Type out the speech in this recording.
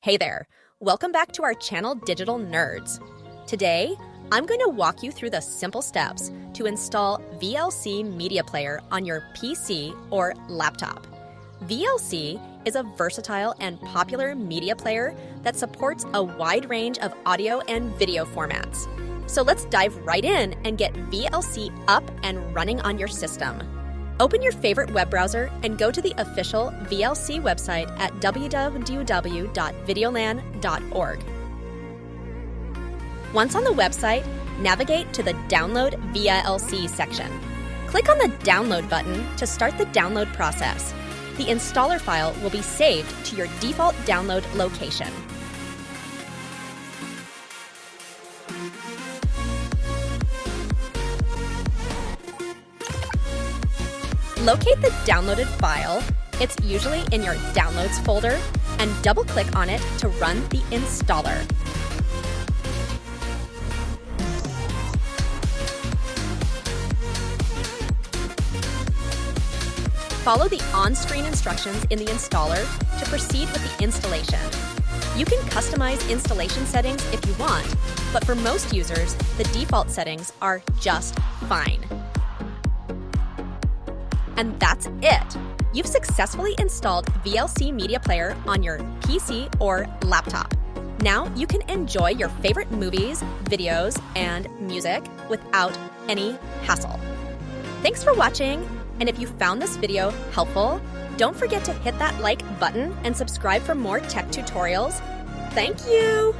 Hey there, welcome back to our channel Digital Nerds. Today, I'm going to walk you through the simple steps to install VLC Media Player on your PC or laptop. VLC is a versatile and popular media player that supports a wide range of audio and video formats. So let's dive right in and get VLC up and running on your system. Open your favorite web browser and go to the official VLC website at www.videolan.org. Once on the website, navigate to the Download VLC section. Click on the Download button to start the download process. The installer file will be saved to your default download location. Locate the downloaded file, it's usually in your Downloads folder, and double-click on it to run the installer. Follow the on-screen instructions in the installer to proceed with the installation. You can customize installation settings if you want, but for most users, the default settings are just fine. And that's it! You've successfully installed VLC Media Player on your PC or laptop. Now you can enjoy your favorite movies, videos, and music without any hassle. Thanks for watching, and if you found this video helpful, don't forget to hit that like button and subscribe for more tech tutorials. Thank you!